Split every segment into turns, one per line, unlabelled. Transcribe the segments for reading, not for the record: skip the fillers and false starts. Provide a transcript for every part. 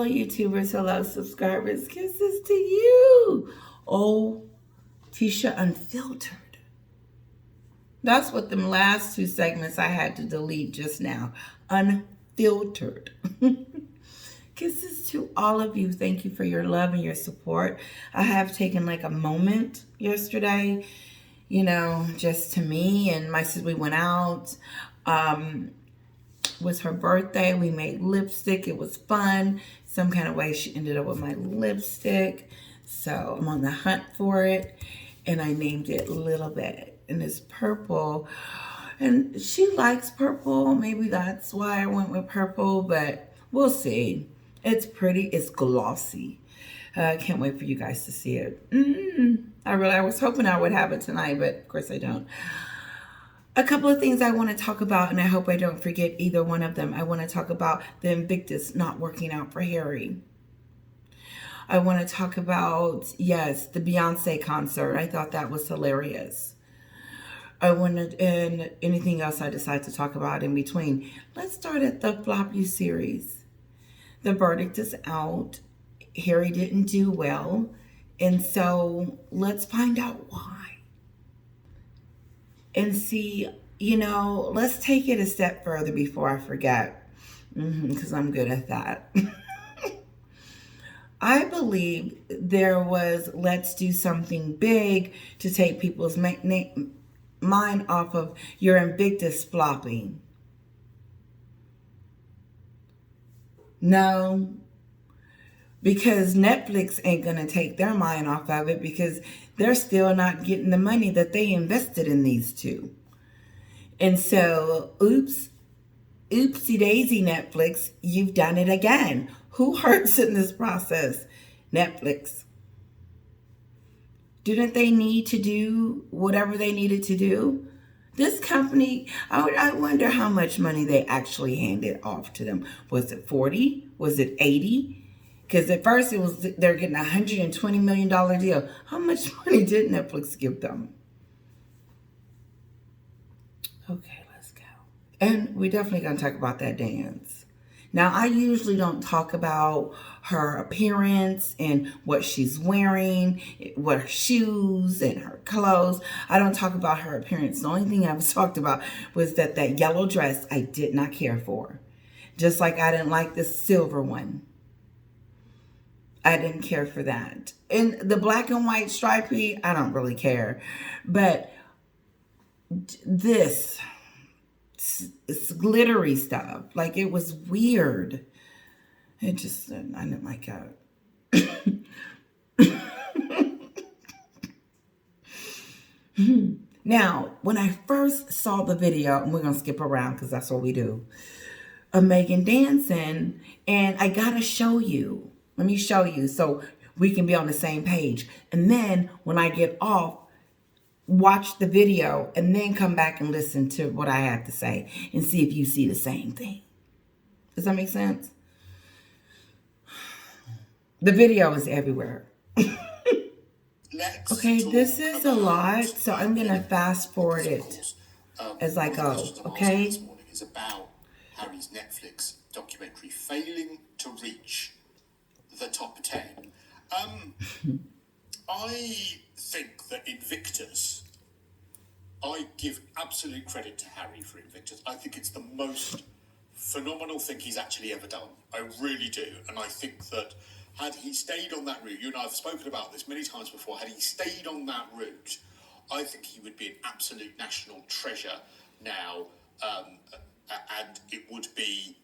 Hello, YouTubers. Hello, subscribers. Kisses to you. Oh, Tisha Unfiltered. That's what them last two segments I had to delete just now. Unfiltered. Kisses to all of you. Thank you for your love and your support. I have taken like a moment yesterday, just to me and my sister. We went out. Was her birthday. We made lipstick. It was fun. Some kind of way she ended up with my lipstick. So I'm on the hunt for it. And I named it Little Bit. And it's purple. And she likes purple. Maybe that's why I went with purple. But we'll see. It's pretty. It's glossy. I can't wait for you guys to see it. I was hoping I would have it tonight. But of course I don't. A couple of things I want to talk about, and I hope I don't forget either one of them. I want to talk about the Invictus not working out for Harry. I want to talk about, yes, the Beyonce concert. I thought that was hilarious. And anything else I decide to talk about in between. Let's start at the Flop You series. The verdict is out. Harry didn't do well. And so let's find out why. And see, let's take it a step further before I forget, because I'm good at that. I believe there was, let's do something big to take people's mind off of your Invictus flopping. No, because Netflix ain't going to take their mind off of it because they're still not getting the money that they invested in these two. And so, oopsie daisy, Netflix, you've done it again. Who hurts in this process? Netflix. Didn't they need to do whatever they needed to do? This company, I wonder how much money they actually handed off to them. Was it 40? Was it 80? Because at first they're getting a $120 million deal. How much money did Netflix give them? Okay, let's go. And we're definitely going to talk about that dance. Now, I usually don't talk about her appearance and what she's wearing, what her shoes and her clothes. I don't talk about her appearance. The only thing I've talked about was that yellow dress I did not care for. Just like I didn't like this silver one. I didn't care for that. And the black and white stripy, I don't really care. But this, it's glittery stuff. Like, it was weird. I didn't like it. Now, when I first saw the video, and we're going to skip around because that's what we do, of Meghan dancing, and I got to show you. Let me show you so we can be on the same page. And then when I get off, watch the video and then come back and listen to what I have to say and see if you see the same thing. Does that make sense? The video is everywhere. Okay, this is a lot, so I'm going to fast forward it as I go, okay?
This morning is about Harry's Netflix documentary failing to reach the top 10. I think that Invictus, I give absolute credit to Harry for Invictus. I think it's the most phenomenal thing he's actually ever done. I really do. And I think that had he stayed on that route, you and I have spoken about this many times before, had he stayed on that route, I think he would be an absolute national treasure now. And it would be,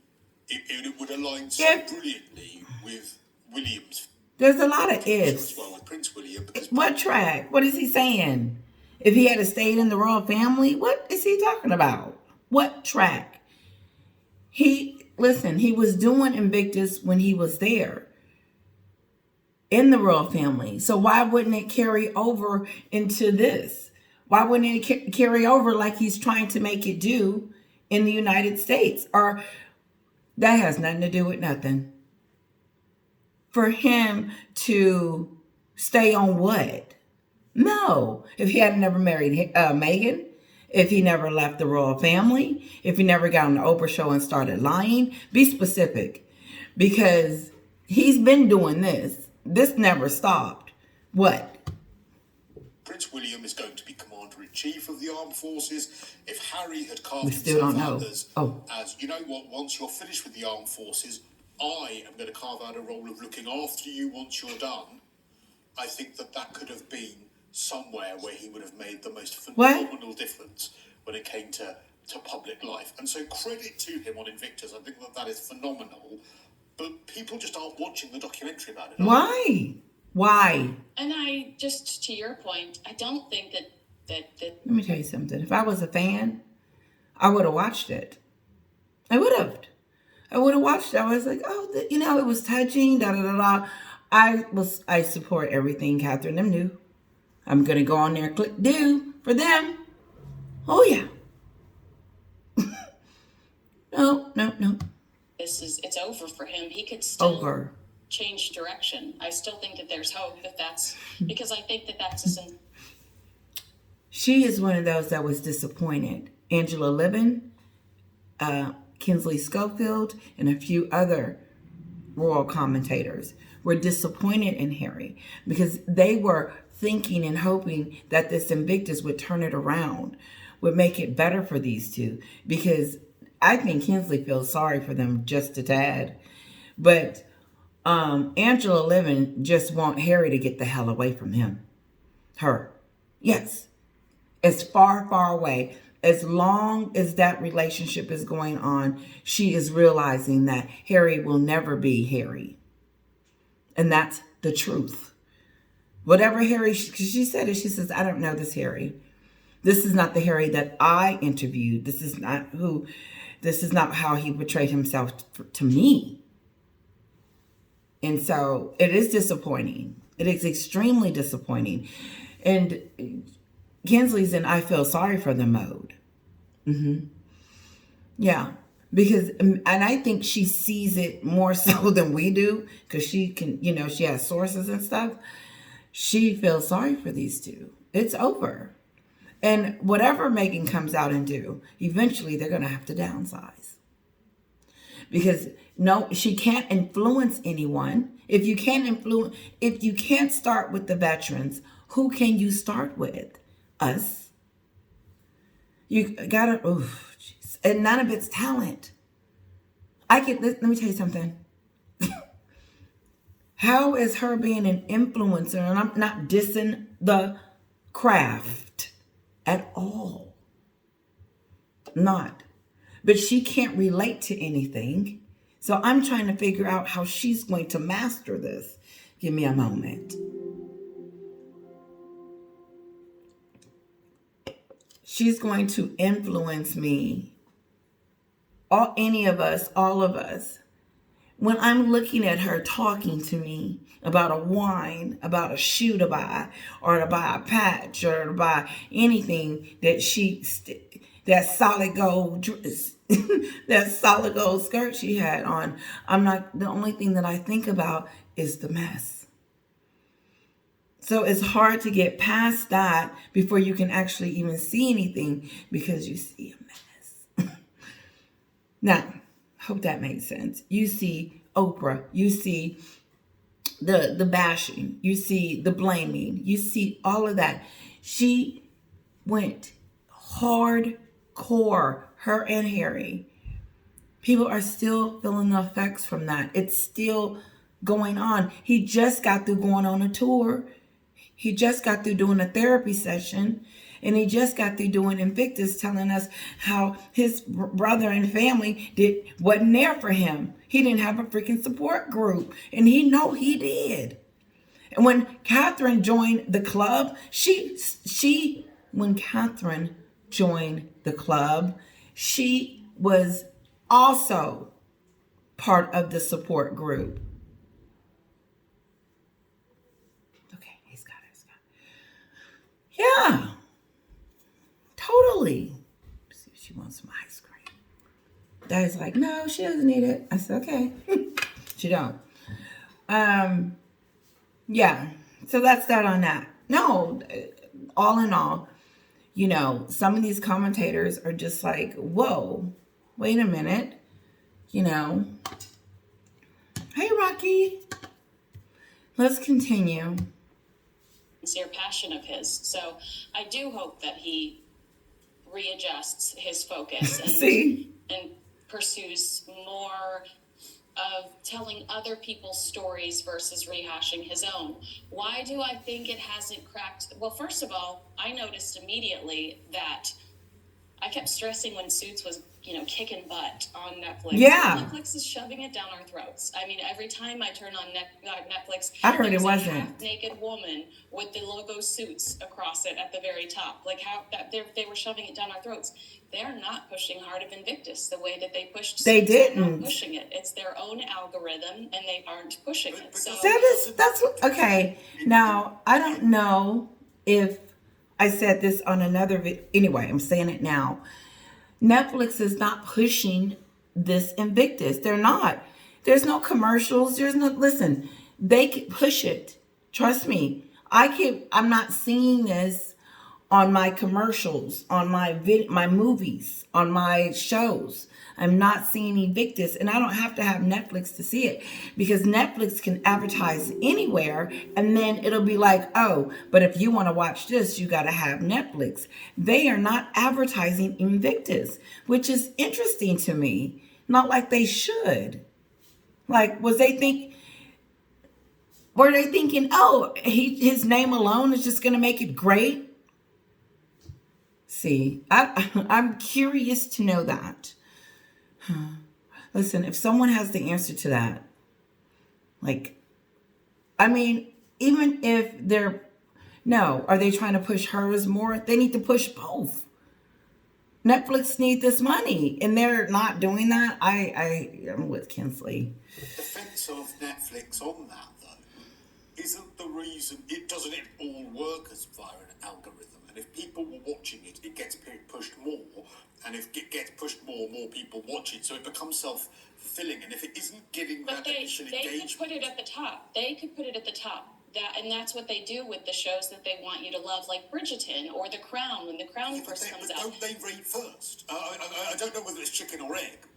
it would align so brilliantly with William's.
There's a lot of ifs.
As well with Prince William.
What track? What is he saying? If he had stayed in the royal family, what is he talking about? What track? He was doing Invictus when he was there in the royal family. So why wouldn't it carry over into this? Why wouldn't it carry over like he's trying to make it do in the United States? Or that has nothing to do with nothing. For him to stay on what? No. If he had never married Meghan, if he never left the royal family, if he never got on the Oprah show and started lying, be specific. Because He's been doing this. This never stopped. What?
Prince William is going to be Commander-in-Chief of the Armed Forces. If Harry had carved
We still
himself
don't
out
know.
as, you know what, once you're finished with the Armed Forces, I am going to carve out a role of looking after you once you're done, I think that could have been somewhere where he would have made the most phenomenal difference when it came to public life. And so credit to him on Invictus. I think that is phenomenal. But people just aren't watching the documentary about it.
Why? Why?
And I just, to your point, I don't think that.
Let me tell you something. If I was a fan, I would have watched it. I would have watched it. I was like, oh, it was touching, da da da da. I support everything Catherine them do. I'm gonna go on there and click do for them. Oh yeah. No.
It's over for him. He could still change direction. I still think that there's hope that's because I think that's isn't.
She is one of those that was disappointed. Angela Liven, Kinsley Schofield, and a few other royal commentators were disappointed in Harry because they were thinking and hoping that this Invictus would turn it around, would make it better for these two. Because I think Kinsley feels sorry for them just a tad. But Angela Liven just want Harry to get the hell away from him. Her. Yes. As far, far away. As long as that relationship is going on, she is realizing that Harry will never be Harry. And that's the truth. Whatever Harry, she said it, she says, I don't know this Harry. This is not the Harry that I interviewed. This is not how he portrayed himself to me. And so it is disappointing. It is extremely disappointing. And Kinsley's in I feel sorry for them mode. Yeah. Because, and I think she sees it more so than we do. Because she can, she has sources and stuff. She feels sorry for these two. It's over. And whatever Meghan comes out and do, eventually they're going to have to downsize. Because no, she can't influence anyone. If you can't start with the veterans, who can you start with? Us. You gotta, jeez. And none of it's talent. Let me tell you something. How is her being an influencer, and I'm not dissing the craft at all. Not. But she can't relate to anything. So I'm trying to figure out how she's going to master this. Give me a moment. She's going to influence me. Any of us, all of us. When I'm looking at her talking to me about a wine, about a shoe to buy, or to buy a patch, or to buy anything that that solid gold dress, that solid gold skirt she had on, the only thing that I think about is the mess. So it's hard to get past that before you can actually even see anything because you see a mess. Now, hope that makes sense. You see Oprah, you see the bashing, you see the blaming, you see all of that. She went hardcore, her and Harry. People are still feeling the effects from that. It's still going on. He just got through going on a tour. He just got through doing a therapy session. And he just got through doing Invictus, telling us how his brother and family wasn't there for him. He didn't have a freaking support group. And he did. And when Catherine joined the club, when Catherine joined the club, she was also part of the support group. Okay, he's got it. Yeah. Totally. See if she wants some ice cream. Dad's like, no, she doesn't need it. I said, okay. She don't. Yeah. So that's that on that. No, all in all, some of these commentators are just like, whoa, wait a minute. Hey, Rocky. Let's continue.
Sincere passion of his. So I do hope that he readjusts his focus and pursues more of telling other people's stories versus rehashing his own. Why do I think it hasn't cracked? Well, first of all, I noticed immediately that I kept stressing when Suits was, kicking butt on Netflix.
Yeah.
Netflix is shoving it down our throats. I mean, every time I turn on Netflix,
I heard it
a
wasn't.
half-naked woman with the logo Suits across it at the very top. Like how that they were shoving it down our throats. They're not pushing Heart of Invictus the way that they pushed
They
Suits.
didn't.
They're not pushing it. It's their own algorithm, and they aren't pushing it. So
that's what. Okay, now I don't know if I said this on another video. Anyway, I'm saying it now. Netflix is not pushing this Invictus. They're not. There's no commercials. There's no, listen, they can push it. Trust me. I'm not seeing this on my commercials, on my movies, on my shows. I'm not seeing Invictus, and I don't have to have Netflix to see it, because Netflix can advertise anywhere, and then it'll be like, oh, but if you want to watch this, you got to have Netflix. They are not advertising Invictus, which is interesting to me. Not like they should. Like, were they thinking, oh, his name alone is just going to make it great? See, I'm curious to know that. Listen, if someone has the answer to that, even if are they trying to push hers more? They need to push both. Netflix need this money, and they're not doing that. I'm with Kinsley.
The defense of Netflix on that, though, isn't the reason it all work as via an algorithm. And if people were watching it, it gets pushed more. And if it gets pushed more people watch it. So it becomes self-fulfilling. And if it isn't getting that initial engagement...
They could put it at the top. And that's what they do with the shows that they want you to love, like Bridgerton or The Crown, when The Crown first comes out.
Don't they rate first? I don't know whether it's chicken or egg.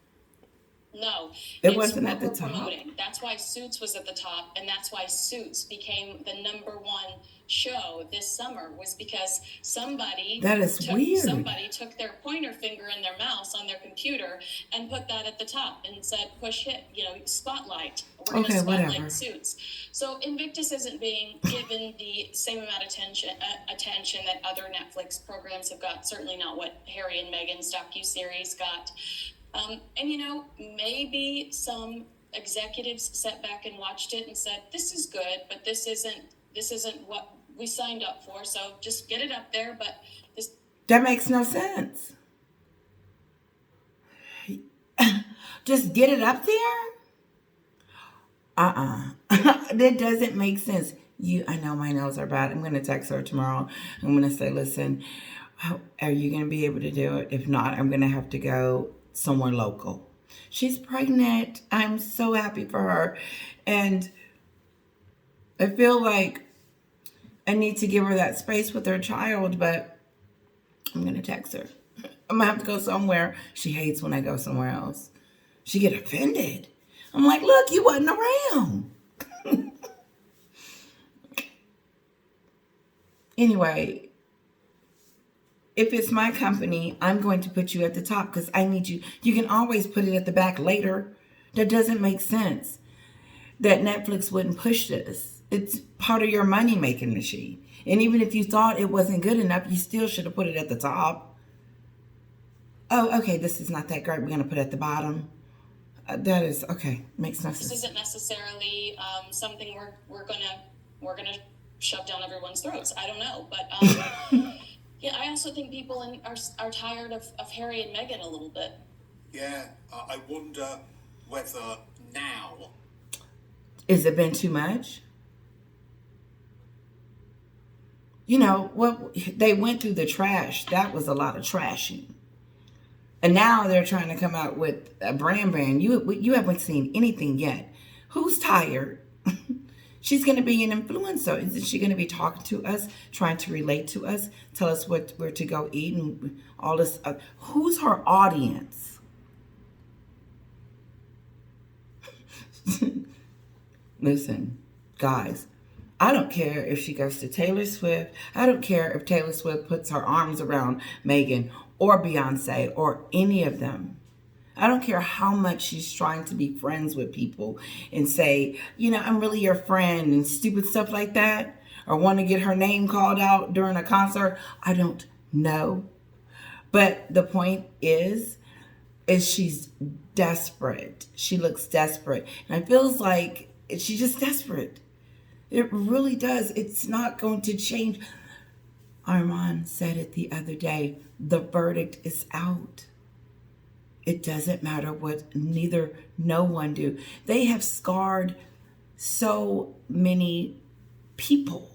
No,
it wasn't at the top.
Promoting. That's why Suits was at the top, and that's why Suits became the #1 show this summer, was because somebody took their pointer finger in their mouse on their computer and put that at the top and said, push hit, spotlight. We're going to spotlight Suits. So Invictus isn't being given the same amount of attention that other Netflix programs have got. Certainly not what Harry and Meghan's docuseries got. And maybe some executives sat back and watched it and said, this is good, but this isn't what we signed up for. So just get it up there. But
that makes no sense. Just get it up there? That doesn't make sense. I know my nails are bad. I'm going to text her tomorrow. I'm going to say, listen, are you going to be able to do it? If not, I'm going to have to go somewhere local. She's pregnant. I'm so happy for her. And I feel like I need to give her that space with her child, but I'm going to text her. I'm going to have to go somewhere. She hates when I go somewhere else. She get offended. I'm like, look, you wasn't around. Anyway, if it's my company, I'm going to put you at the top because I need you. You can always put it at the back later. That doesn't make sense that Netflix wouldn't push this. It's part of your money-making machine. And even if you thought it wasn't good enough, you still should have put it at the top. Oh, okay, this is not that great. We're going to put it at the bottom. That is, okay, makes no sense.
This isn't necessarily something we're gonna shove down everyone's throats. I don't know, but yeah, I also think people are tired of Harry and Meghan a little bit.
Yeah, I wonder whether now...
Has it been too much? They went through the trash. That was a lot of trashing. And now they're trying to come out with a brand. You haven't seen anything yet. Who's tired? She's going to be an influencer. Isn't she going to be talking to us, trying to relate to us, tell us where to go eat and all this? Who's her audience? Listen, Guys, I don't care if she goes to Taylor Swift. I don't care if Taylor Swift puts her arms around Meghan or Beyonce or any of them. I don't care how much she's trying to be friends with people and say, I'm really your friend and stupid stuff like that, or want to get her name called out during a concert. I don't know. But the point is she's desperate. She looks desperate. And it feels like she's just desperate. It really does. It's not going to change. Armand said it the other day. The verdict is out. It doesn't matter what no one do. They have scarred so many people.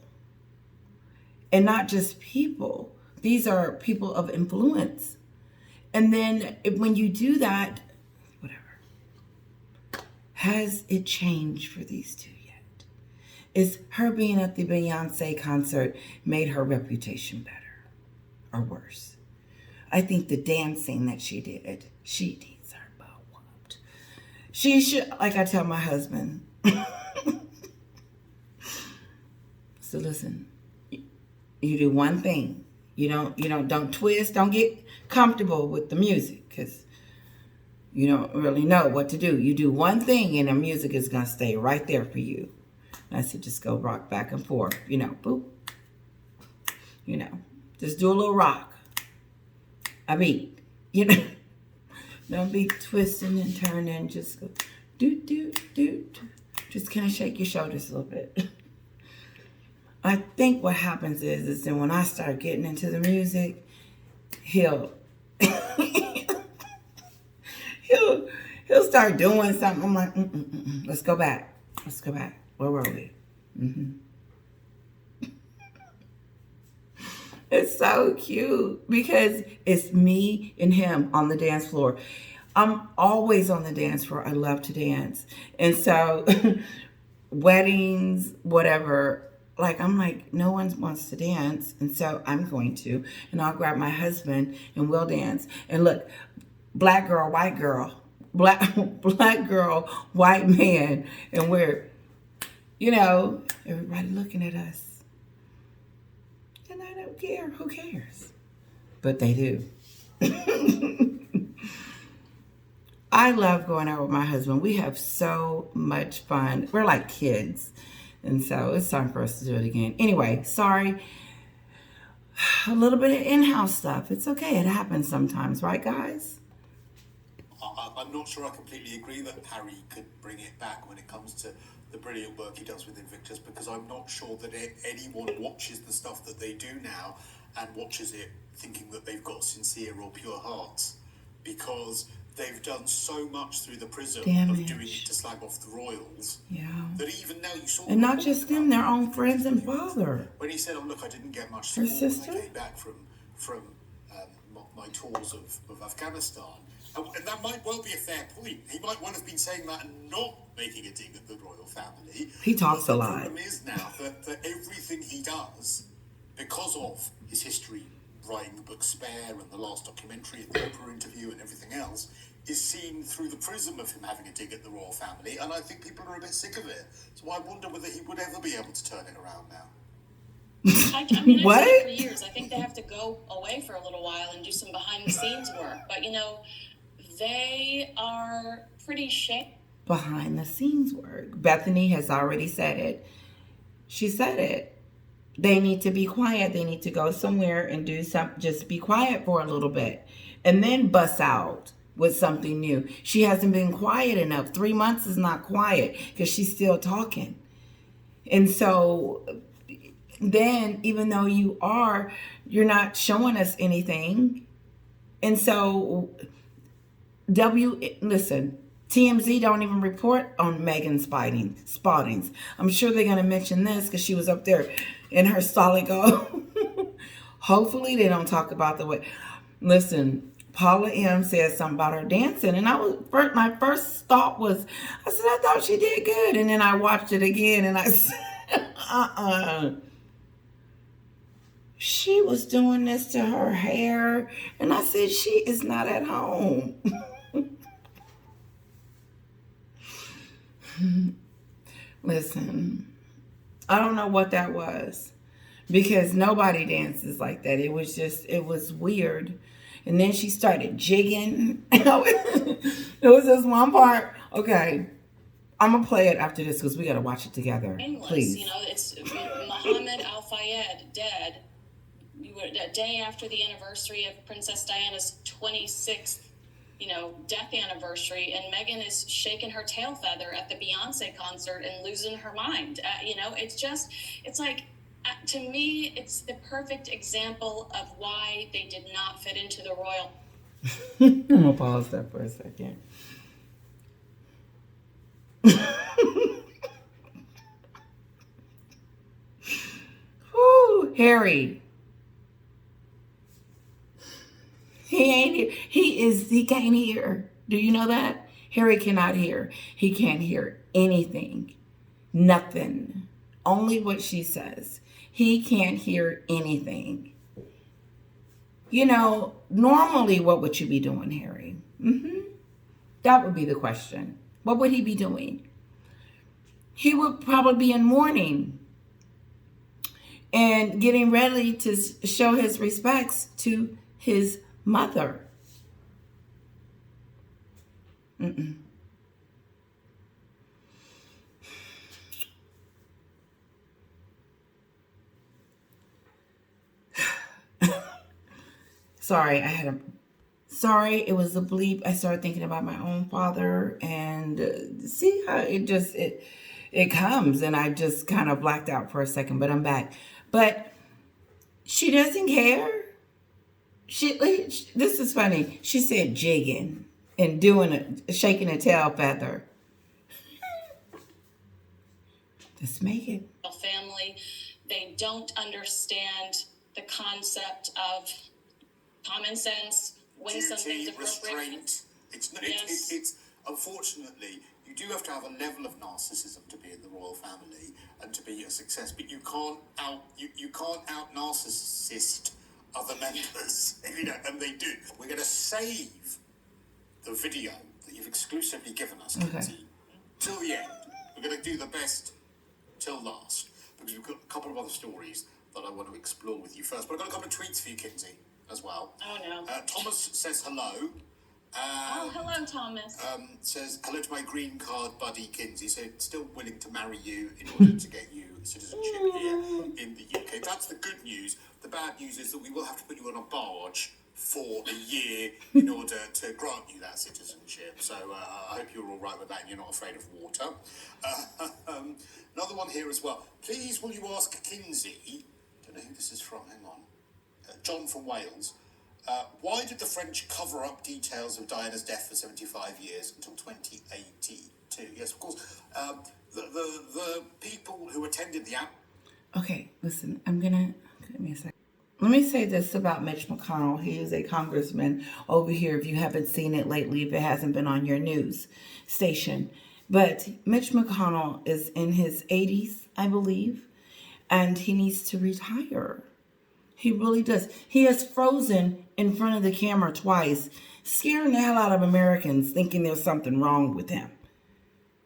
And not just people. These are people of influence. And then when you do that, whatever. Has it changed for these two yet? Is her being at the Beyonce concert made her reputation better or worse? I think the dancing that she did, she needs her butt whooped. She should, like I tell my husband. So listen, you do one thing. Don't twist, don't get comfortable with the music because you don't really know what to do. You do one thing and the music is going to stay right there for you. And I said, just go rock back and forth, boop. Just do a little rock. I mean, don't be twisting and turning. Just go do. Just kind of shake your shoulders a little bit. I think what happens is then when I start getting into the music, he'll start doing something. I'm like, let's go back. Where were we? It's so cute because it's me and him on the dance floor. I'm always on the dance floor. I love to dance. And so weddings, whatever, I'm like, no one wants to dance. And so I'm going to. And I'll grab my husband and we'll dance. And look, black girl, white girl, black girl, white man. And we're, everybody looking at us. And I don't care. Who cares? But they do. I love going out with my husband. We have so much fun. We're like kids. And so it's time for us to do it again. Anyway, sorry. A little bit of in-house stuff. It's okay. It happens sometimes. Right, guys?
I'm not sure I completely agree that Harry could bring it back when it comes to the brilliant work he does with Invictus, because I'm not sure that anyone watches the stuff that they do now and watches it thinking that they've got sincere or pure hearts, because they've done so much through the prism of doing it to slag off the royals. Yeah. That even now you saw.
And not just them, their own friends and father.
When he said, "Oh look, I didn't get much support when I came back from my tours of Afghanistan," and that might well be a fair point. He might well have been saying that and not making a dig at the royal family.
He talks a lot.
The problem is now that everything he does, because of his history, writing the book Spare and the last documentary and the Oprah interview and everything else, is seen through the prism of him having a dig at the royal family, and I think people are a bit sick of it. So I wonder whether he would ever be able to turn it around now.
I've said it for years. I think they have to go away for a little while and do some behind-the-scenes work. But, they are pretty shaky.
Behind-the-scenes work. Bethany has already said it. She said it. They need to be quiet. They need to go somewhere and do something. Just be quiet for a little bit. And then bust out with something new. She hasn't been quiet enough. 3 months is not quiet because she's still talking. And so then, even though you're not showing us anything. And so listen, TMZ don't even report on Meghan's spottings. I'm sure they're going to mention this because she was up there in her solid gold. Hopefully they don't talk about the way. Listen, Paula M said something about her dancing, and my first thought was, I thought she did good, and then I watched it again, and I said, she was doing this to her hair, and I said, she is not at home. Listen, I don't know what that was. Because nobody dances like that. It was weird. And then she started jigging. It was this one part. Okay, I'm going to play it after this because we got to watch it together. Please.
You know, it's Mohammed Al Fayed dead. A day after the anniversary of Princess Diana's 26th, death anniversary, and Meghan is shaking her tail feather at the Beyonce concert and losing her mind. It's like, to me, it's the perfect example of why they did not fit into the royal.
I'm going to pause that for a second. Woo, Harry. He ain't here. He can't hear. Do you know that? Harry cannot hear. He can't hear anything. Nothing. Only what she says. He can't hear anything. Normally what would you be doing, Harry? That would be the question. What would he be doing? He would probably be in mourning and getting ready to show his respects to his mother. Sorry, Sorry, it was a bleep. I started thinking about my own father, and see how it comes, and I just kind of blacked out for a second, but I'm back. But she doesn't care. This is funny. She said jigging and shaking a tail feather. Let's make it.
Family, they don't understand the concept of common sense. When
duty, restraint. It's unfortunately, you do have to have a level of narcissism to be in the royal family and to be a success, but you can't out narcissist other members, and they do. We're going to save the video that you've exclusively given us, Kinsey, till the end. We're going to do the best till last, because we've got a couple of other stories that I want to explore with you first. But I've got a couple of tweets for you, Kinsey, as well.
Oh, no.
Thomas says hello.
Hello, Thomas.
Says hello to my green card buddy, Kinsey. So still willing to marry you in order to get you citizenship here in the UK. That's the good news. The bad news is that we will have to put you on a barge for a year in order to grant you that citizenship. So I hope you're all right with that and you're not afraid of water. Another one here as well. Please, will you ask Kinsey, don't know who this is from, hang on, John from Wales, why did the French cover up details of Diana's death for 75 years until 2082? Yes, of course. The people who attended the...
Okay, listen, give me a second. Let me say this about Mitch McConnell. He is a congressman over here, if you haven't seen it lately, if it hasn't been on your news station. But Mitch McConnell is in his 80s, I believe, and he needs to retire. He really does. He has frozen in front of the camera twice, scaring the hell out of Americans, thinking there's something wrong with him.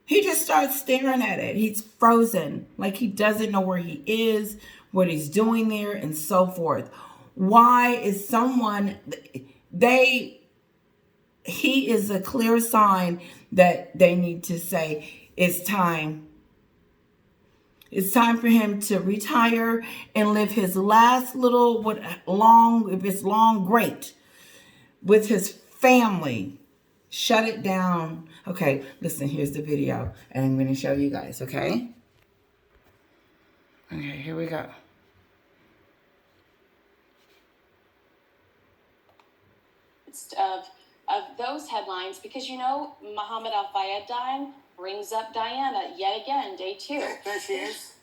He just starts staring at it. He's frozen, like he doesn't know where he is, what he's doing there, and so forth. Why is someone... He is a clear sign that they need to say, it's time. It's time for him to retire and live his last little, if it's long, great, with his family. Shut it down. Okay, listen, here's the video, and I'm going to show you guys, okay? Okay, here we go.
Of those headlines, because Mohammed Al Fayed dying brings up Diana yet again, day 2.
There she is.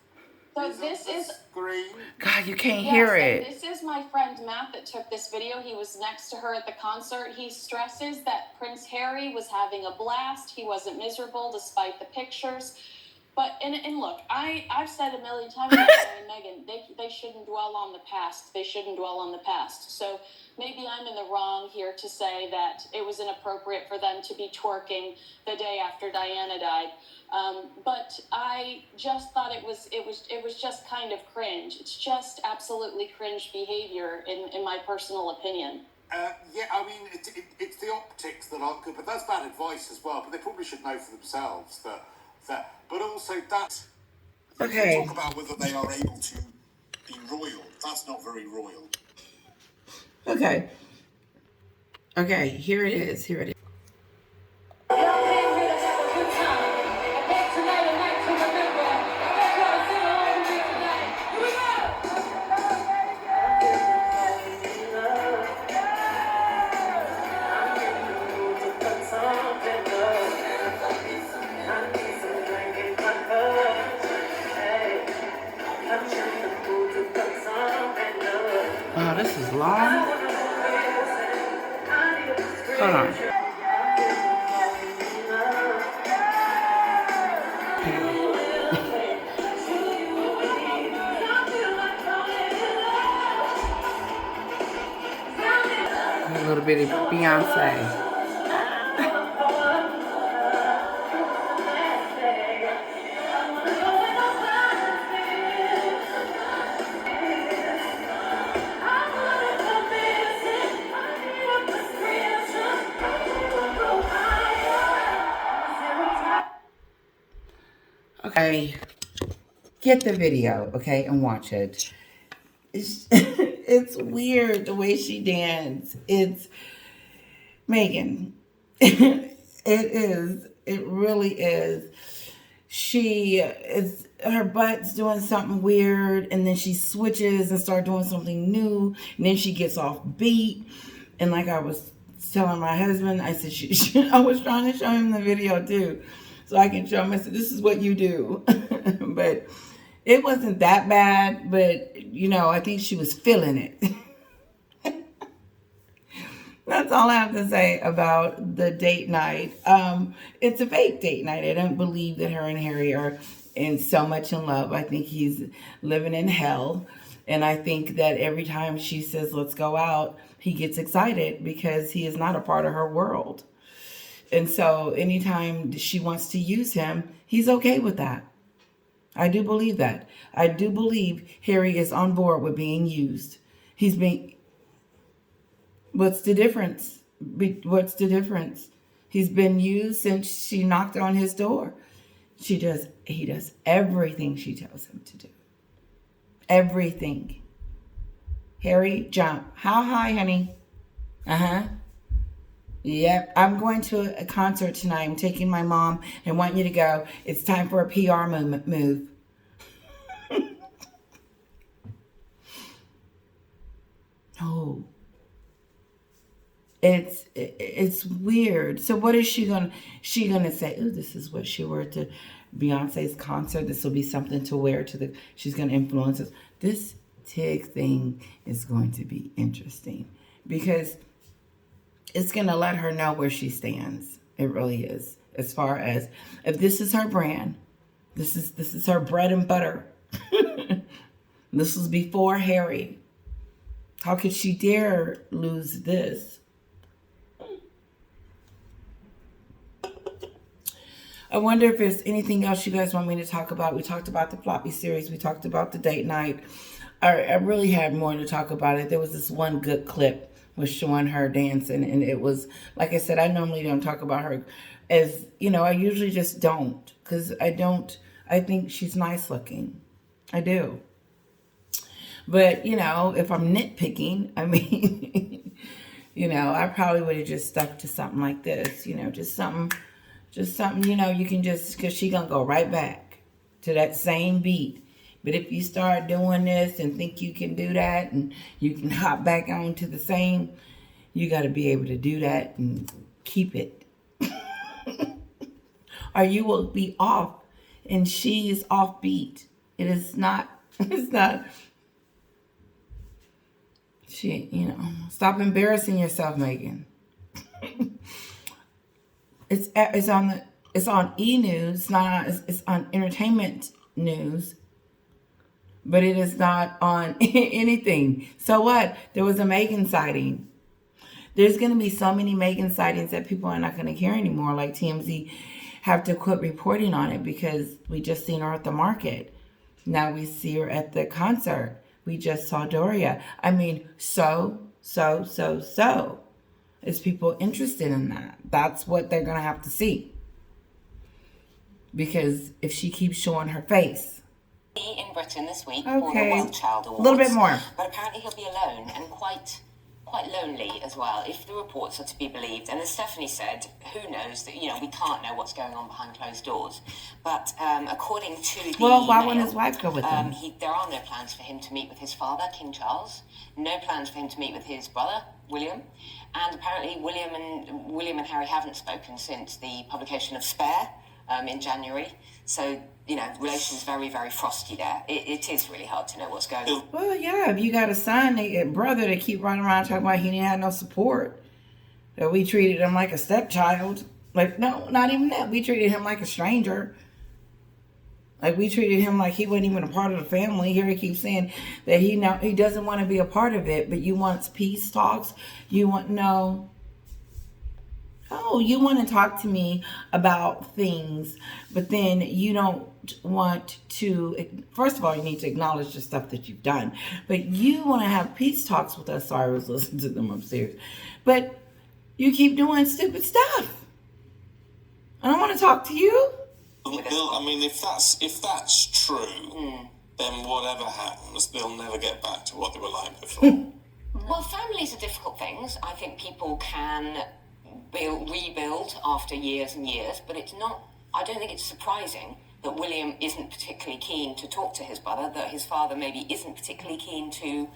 So this is
green.
God, you can't hear it.
This is my friend Matt that took this video. He was next to her at the concert. He stresses that Prince Harry was having a blast. He wasn't miserable despite the pictures. But, and look, I've said a million times about Harry and Meghan, they shouldn't dwell on the past. They shouldn't dwell on the past. So maybe I'm in the wrong here to say that it was inappropriate for them to be twerking the day after Diana died. But I just thought it was just kind of cringe. It's just absolutely cringe behavior, in my personal opinion.
Yeah, I mean, it's the optics that aren't good, but that's bad advice as well. But they probably should know for themselves that but also that.
Okay.
Talk about whether they are able to be royal. That's not very royal.
Okay. Okay, here it is. Here it is. Oh, this is long. Hold on. A little bit of Beyonce. Okay, get the video, okay, and watch it. It's weird the way she dances. It's Meghan. It is. It really is. Her butt's doing something weird, and then she switches and starts doing something new, and then she gets off beat. And like I was telling my husband, I said, I was trying to show him the video too, so I can show him. I said, this is what you do. But it wasn't that bad, but I think she was feeling it. That's all I have to say about the date night. It's a fake date night. I don't believe that her and Harry are so much in love. I think he's living in hell. And I think that every time she says, let's go out, he gets excited because he is not a part of her world. And so anytime she wants to use him, he's okay with that. I do believe that. I do believe Harry is on board with being used. What's the difference? What's the difference? He's been used since she knocked on his door. He does everything she tells him to do. Everything. Harry, jump. How high, honey? Uh-huh. Yep. I'm going to a concert tonight. I'm taking my mom and want you to go. It's time for a PR move. Oh. It's weird. So what is she gonna say? Oh, this is what she wore to Beyonce's concert. This will be something to wear to she's gonna influence us. This Tig thing is going to be interesting because it's gonna let her know where she stands. It really is. As far as if this is her brand, this is her bread and butter. This was before Harry. How could she dare lose this? I wonder if there's anything else you guys want me to talk about. We talked about the floppy series. We talked about the date night. I really had more to talk about it. There was this one good clip was showing her dancing. And it was, like I said, I normally don't talk about her as, I usually just don't. Because I think she's nice looking. I do. But, if I'm nitpicking, I mean, I probably would have just stuck to something like this. Just something, you can just, because she going to go right back to that same beat. But if you start doing this and think you can do that and you can hop back on to the same, you got to be able to do that and keep it. Or you will be off and she is off beat. It's not, stop embarrassing yourself, Meghan. It's It's on E! News. It's on entertainment news. But it is not on anything. So what? There was a Meghan sighting. There's going to be so many Meghan sightings that people are not going to care anymore. Like TMZ have to quit reporting on it because we just seen her at the market. Now we see her at the concert. We just saw Doria. I mean, so. Is people interested in that? That's what they're going to have to see. Because if she keeps showing her face.
In Britain this week for the World Child Awards.
A little bit more.
But apparently he'll be alone and quite lonely as well, if the reports are to be believed. And as Stephanie said, who knows that, we can't know what's going on behind closed doors. But according to the
why wouldn't his wife go with him?
There are no plans for him to meet with his father, King Charles. No plans for him to meet with his brother, William. And apparently William and Harry haven't spoken since the publication of Spare in January. So, relations very, very frosty there. It is really hard to know what's going on.
Well, yeah, if you got a son, a brother that keep running around talking about he didn't have no support, that we treated him like a stepchild. Like, no, not even that. We treated him like a stranger. Like, we treated him like he wasn't even a part of the family. Here he keeps saying that he doesn't want to be a part of it, but you want peace talks. You want you want to talk to me about things, but then you don't want to. First of all, you need to acknowledge the stuff that you've done, but you want to have peace talks with us. Sorry, I was listening to them upstairs, but you keep doing stupid stuff. I don't want to talk to you.
I mean, if that's true, then whatever happens, they'll never get back to what they were like before.
Well, families are difficult things. I think people can rebuild after years and years, but I don't think it's surprising that William isn't particularly keen to talk to his brother, that his father maybe isn't particularly keen to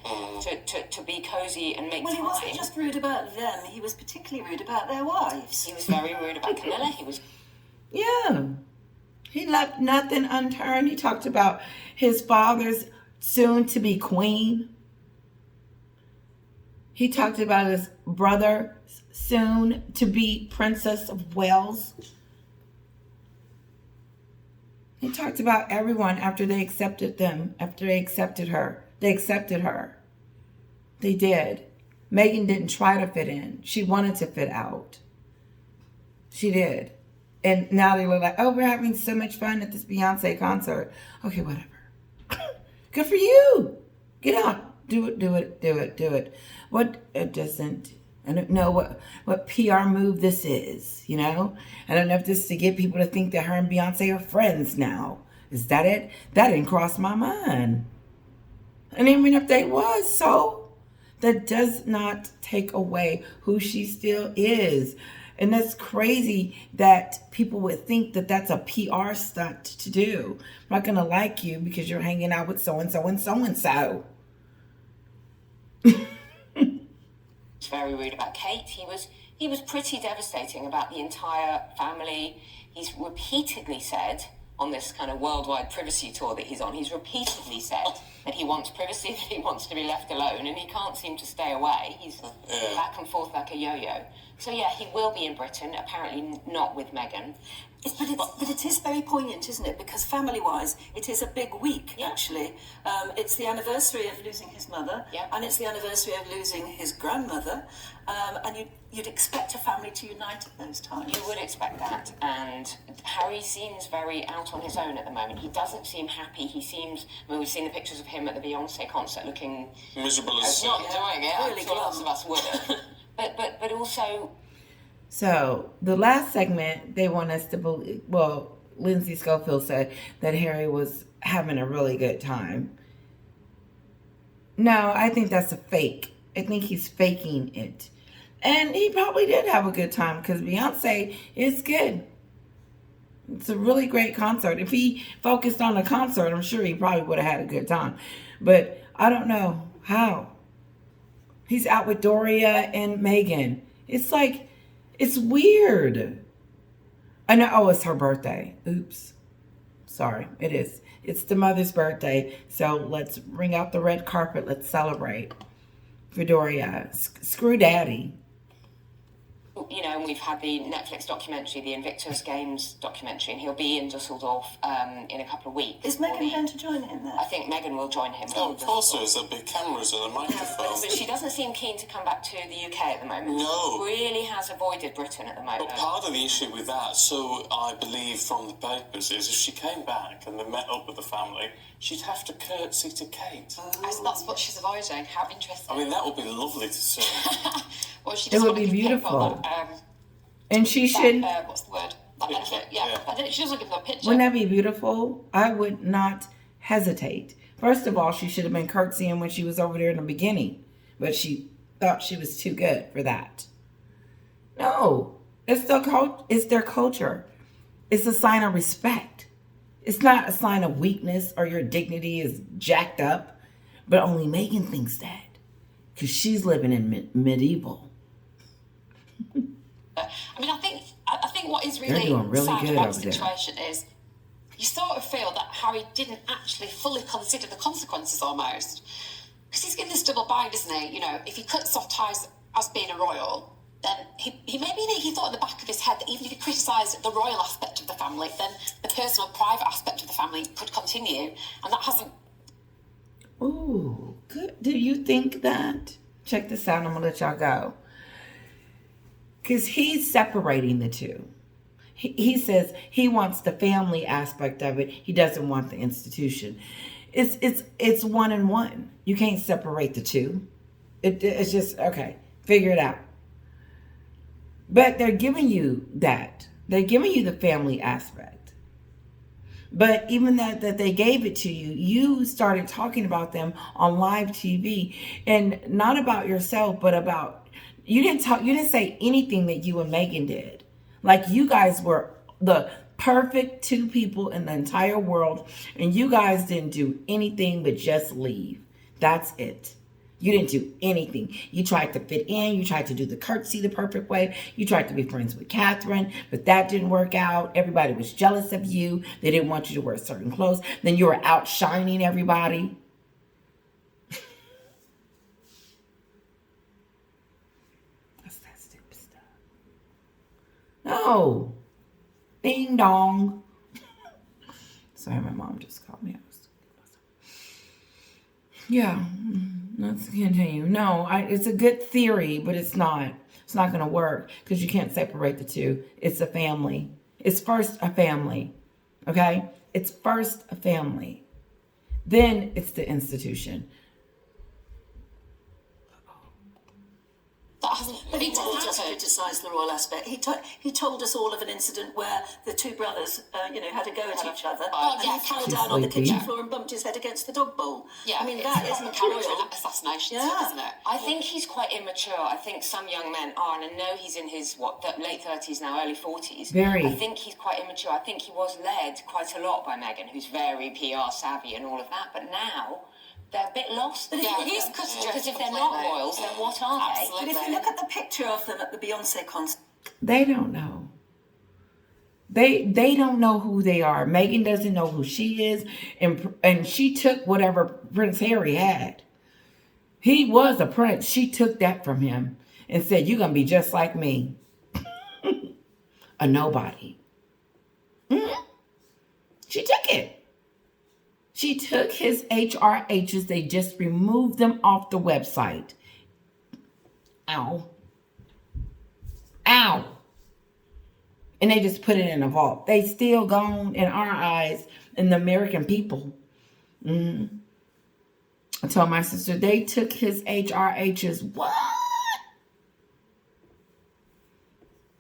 be cosy and make time.
Well, he wasn't just rude about them, he was particularly rude about their wives.
He was very rude about Camilla.
Yeah. He left nothing unturned. He talked about his father's soon-to-be queen. He talked about his brother, soon-to-be Princess of Wales. He talked about everyone after they accepted her. They accepted her. They did. Meghan didn't try to fit in. She wanted to fit out. She did. And now they look like, oh, we're having so much fun at this Beyonce concert. Okay, whatever. Good for you. Get out. Do it. I don't know what PR move this is, I don't know if this is to get people to think that her and Beyonce are friends now. Is that it? That didn't cross my mind. And even if they was, so that does not take away who she still is. And that's crazy that people would think that that's a PR stunt to do. I'm not going to like you because you're hanging out with so-and-so and so-and-so.
He's very rude about Kate. He was pretty devastating about the entire family. He's repeatedly said on this kind of worldwide privacy tour that he's on, he's repeatedly said that he wants privacy, that he wants to be left alone, and he can't seem to stay away. He's back and forth like a yo-yo. So yeah, he will be in Britain, apparently not with Meghan.
But it is very poignant, isn't it? Because family-wise, it is a big week, actually. It's the anniversary of losing his mother, and it's the anniversary of losing his grandmother. And you'd expect a family to unite at those times.
You would expect that. And Harry seems very out on his own at the moment. He doesn't seem happy. We've seen the pictures of him at the Beyonce concert looking
miserable as
not enjoying it. Really I'm sure lots of us would. but also.
So the last segment, they want us to believe. Well, Lindsay Schofield said that Harry was having a really good time. No, I think that's a fake. I think he's faking it. And he probably did have a good time because Beyonce is good. It's a really great concert. If he focused on the concert, I'm sure he probably would have had a good time. But I don't know how. He's out with Doria and Meghan. It's like, it's weird. I know, oh, it's her birthday. Oops. Sorry, it is. It's the mother's birthday. So let's bring out the red carpet. Let's celebrate for Doria. Screw daddy.
you know, and we've had the Netflix documentary, the Invictus Games documentary, and he'll be in Dusseldorf in a couple of weeks.
Is Meghan going to join him there?
I think Meghan will join him.
Oh, of course there is. There'll be cameras and a microphone.
But she doesn't seem keen to come back to the UK at the moment.
No.
She really has avoided Britain at the moment.
But part of the issue with that, so I believe from the papers, is if she came back and they met up with the family, she'd have to curtsy to Kate.
So that's what she's avoiding. How interesting.
I mean, that would be lovely to see.
Well, she
It
doesn't
would
want
be
to give
beautiful.
That,
And she should.
what's the word? That
Picture,
benefit. Yeah.
yeah.
I think she doesn't give them a picture.
Wouldn't that be beautiful? I would not hesitate. First of all, she should have been curtsying when she was over there in the beginning, but she thought she was too good for that. No, it's their culture. It's a sign of respect. It's not a sign of weakness or your dignity is jacked up. But only Meghan thinks that because she's living in medieval.
I mean, I think what is
They're
really,
doing really
sad
good
about
over
the
there.
situation is you sort of feel that Harry didn't actually fully consider the consequences almost. Because he's in this double bind, isn't he? You know, if he cuts off ties as being a royal, then he thought in the back of his head that even if he criticised the royal aspect of the family, then the personal, private aspect of the family could continue. And that hasn't.
Ooh, good. Do you think that? Check this out. I'm going to let y'all go. Because he's separating the two. He says he wants the family aspect of it. He doesn't want the institution. It's one and one. You can't separate the two. It's just, okay, figure it out. But they're giving you that. They're giving you the family aspect. But even that they gave it to you, you started talking about them on live TV. And not about yourself, but about... You didn't say anything that you and Meghan did. Like you guys were the perfect two people in the entire world, and you guys didn't do anything but just leave. That's it. You didn't do anything. You tried to fit in. You tried to do the curtsy the perfect way. You tried to be friends with Catherine, but that didn't work out. Everybody was jealous of you. They didn't want you to wear certain clothes. Then you were outshining everybody. No. Ding dong. Sorry, my mom just called me. Yeah, let's continue. No, it's a good theory, but it's not. It's not going to work because you can't separate the two. It's a family. It's first a family. Okay? It's first a family. Then it's the institution.
But he didn't just criticise the royal aspect. He told us all of an incident where the two brothers, had a go at each other, and he fell down on the kitchen floor and bumped his head against the dog bowl.
Yeah,
I mean that isn't character
assassination,
Yeah.
isn't it?
I think he's quite immature. I think some young men are, and I know he's in his late 30s now, early 40s.
Very.
I think he's quite immature. I think he was led quite a lot by Meghan, who's very PR savvy and all of that. But now they're a bit lost. But
he's
because if they're not royals, then what are they?
But if you look at the picture of them at the Beyonce concert,
They don't know. They don't know who they are. Meghan doesn't know who she is, and she took whatever Prince Harry had. He was a prince. She took that from him and said, "You're gonna be just like me, a nobody." She took it. She took his HRHs. They just removed them off the website. Ow. Ow. And they just put it in a vault. They still gone in our eyes, in the American people. I told my sister, they took his HRHs. What?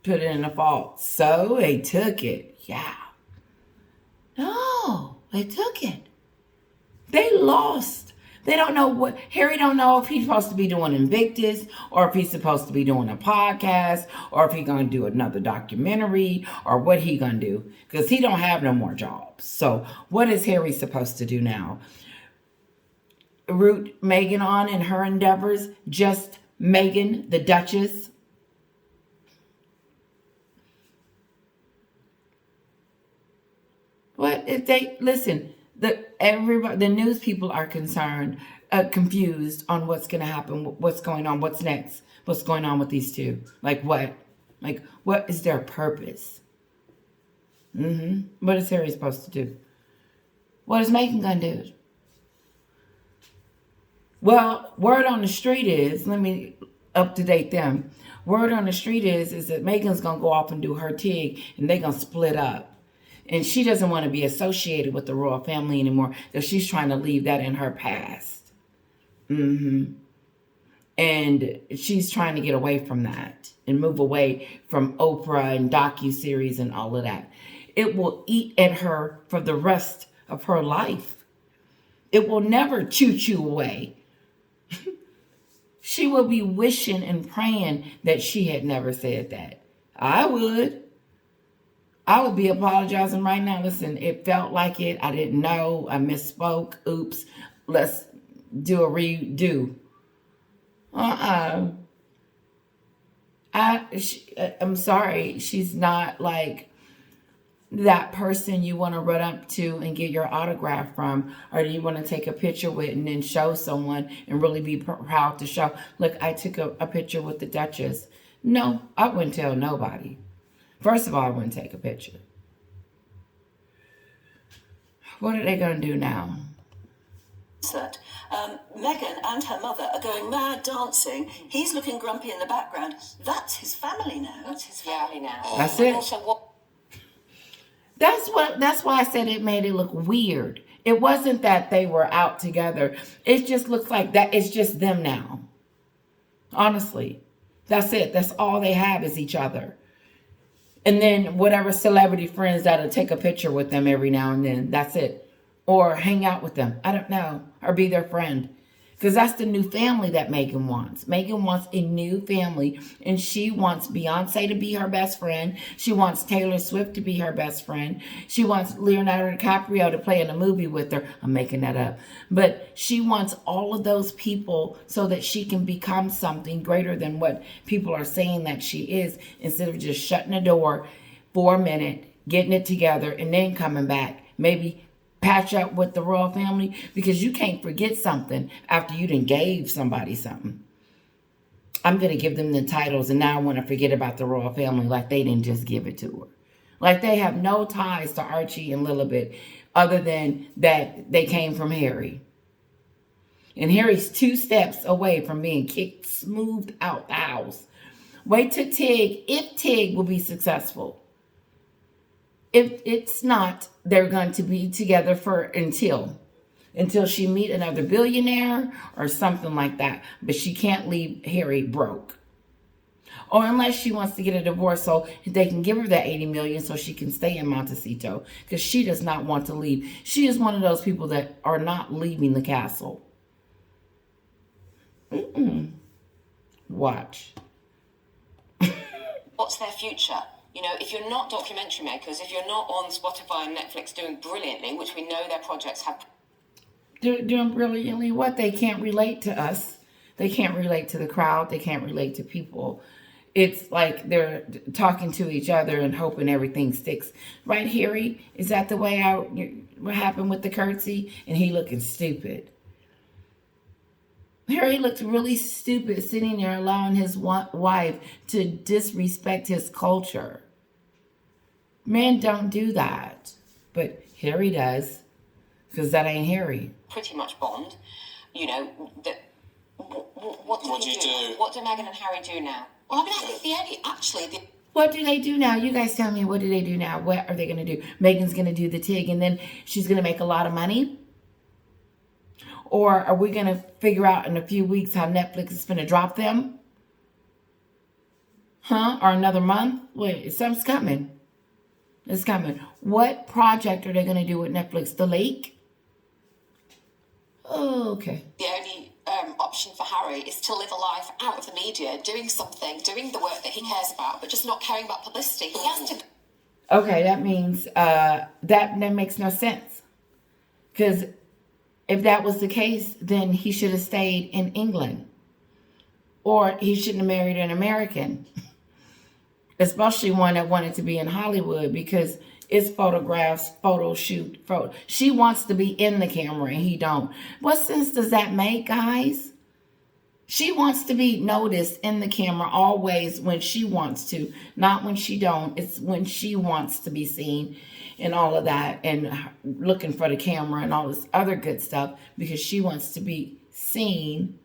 Put it in a vault. So they took it. Yeah. No, they took it. They lost. They don't know what, Harry don't know if he's supposed to be doing Invictus, or if he's supposed to be doing a podcast, or if he's going to do another documentary, or what he going to do. Because he don't have no more jobs. So what is Harry supposed to do now? Root Meghan on in her endeavors? Just Meghan, the Duchess? What if they, listen, the news people are confused on what's going to happen, what's going on, what's next, what's going on with these two. Like what? Like, what is their purpose? What is Harry supposed to do? What is Meghan gonna do? Well, word on the street is, let me up to date them. Word on the street is that Meghan's gonna go off and do her TIG, and they're gonna split up. And she doesn't want to be associated with the royal family anymore, because she's trying to leave that in her past. And she's trying to get away from that and move away from Oprah and docuseries and all of that. It will eat at her for the rest of her life. It will never choo-choo away. She will be wishing and praying that she had never said that. I would be apologizing right now. Listen, it felt like it. I didn't know. I misspoke. Oops. Let's do a redo. I'm sorry. She's not like that person you want to run up to and get your autograph from, or do you want to take a picture with and then show someone and really be proud to show, look, I took a picture with the Duchess. No, I wouldn't tell nobody. First of all, I wouldn't take a picture. What are they going to do now?
Meghan and her mother are going mad dancing. He's looking grumpy in the background. That's his family now.
That's his family now.
That's it.
Also, what?
That's why I said it made it look weird. It wasn't that they were out together. It just looks like that. It's just them now. Honestly, that's it. That's all they have is each other. And then whatever celebrity friends that'll take a picture with them every now and then. That's it. Or hang out with them. I don't know. Or be their friend. Because that's the new family that Meghan wants. Meghan wants a new family. And she wants Beyonce to be her best friend. She wants Taylor Swift to be her best friend. She wants Leonardo DiCaprio to play in a movie with her. I'm making that up. But she wants all of those people so that she can become something greater than what people are saying that she is. Instead of just shutting the door for a minute, getting it together, and then coming back. Maybe patch up with the royal family, because you can't forget something after you done gave somebody something. I'm going to give them the titles, and now I want to forget about the royal family like they didn't just give it to her. Like they have no ties to Archie and Lilibet other than that they came from Harry. And Harry's 2 steps away from being kicked smooth out the house. Wait till Tig, if Tig will be successful. If it's not, they're going to be together for until she meet another billionaire or something like that. But she can't leave Harry broke. Or unless she wants to get a divorce so they can give her that $80 million so she can stay in Montecito, because she does not want to leave. She is one of those people that are not leaving the castle. Watch.
What's their future? You know, if you're not documentary makers, if you're not on Spotify and Netflix doing brilliantly, which we know their projects have...
Doing brilliantly what? They can't relate to us. They can't relate to the crowd. They can't relate to people. It's like they're talking to each other and hoping everything sticks. Right, Harry? Is that the way what happened with the curtsy? And he looking stupid. Harry looked really stupid sitting there allowing his wife to disrespect his culture. Men don't do that. But Harry does. Because that ain't Harry.
Pretty much Bond. You know, what do they do? What do Meghan and Harry do now?
Well, I mean, I think
What do they do now? You guys tell me, what do they do now? What are they going to do? Meghan's going to do the TIG and then she's going to make a lot of money? Or are we going to figure out in a few weeks how Netflix is going to drop them? Huh? Or another month? Wait, something's coming. It's coming. What project are they going to do with Netflix? The Lake? Oh, okay.
The only option for Harry is to live a life out of the media, doing something, doing the work that he cares about, but just not caring about publicity. He has to...
Okay, that means that makes no sense. Because if that was the case, then he should have stayed in England. Or he shouldn't have married an American. Especially one that wanted to be in Hollywood, because it's photographs, photo shoot, photo. She wants to be in the camera and he don't. What sense does that make, guys? She wants to be noticed in the camera always when she wants to, not when she don't. It's when she wants to be seen and all of that, and looking for the camera and all this other good stuff because she wants to be seen.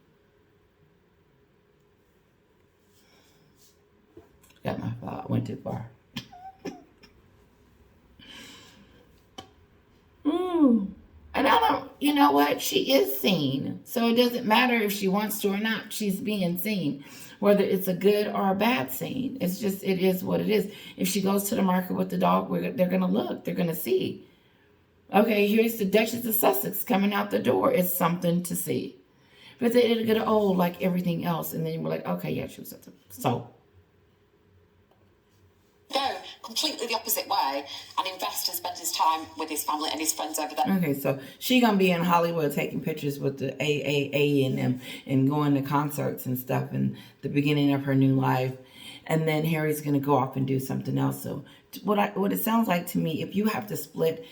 Got my thought, went too far. And I don't, you know what? She is seen. So it doesn't matter if she wants to or not. She's being seen. Whether it's a good or a bad scene. It's just, it is what it is. If she goes to the market with the dog, they're going to look. They're going to see. Okay, here's the Duchess of Sussex coming out the door. It's something to see. But then it'll get old like everything else. And then we're like, okay, yeah, she was at the... So...
go completely the opposite way and invest and spend his time with his family and his friends over there.
Okay, so she gonna be in Hollywood taking pictures with the AAA and them and going to concerts and stuff in the beginning of her new life, and then Harry's gonna go off and do something else. So what it sounds like to me, if you have to split,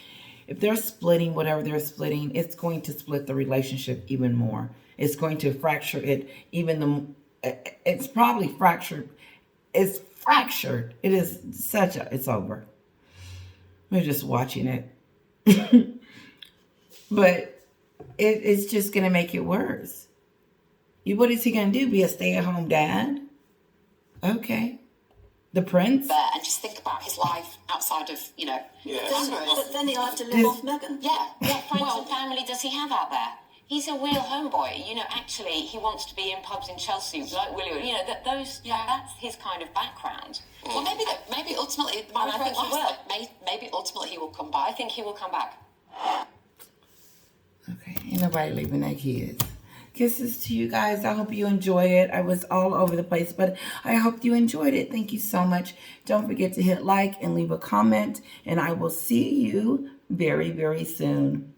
if they're splitting whatever they're splitting, it's going to split the relationship even more. It's going to fracture it even the. It's probably fractured. It's fractured. It is it's over. We're just watching it. But it's just going to make it worse. What is he going to do? Be a stay-at-home dad? Okay. The prince?
And just think about his life outside of,
But then he'll have to live off Meghan.
Yeah. What friends and family does he have out there? He's a real homeboy. Actually, he wants to be in pubs in Chelsea, like Willie. That's his kind of background.
Well, maybe ultimately the marriage won't last. Maybe ultimately he will come back.
I think he will come back.
Okay, ain't nobody leaving their kids. Kisses to you guys. I hope you enjoy it. I was all over the place, but I hope you enjoyed it. Thank you so much. Don't forget to hit like and leave a comment, and I will see you very, very soon.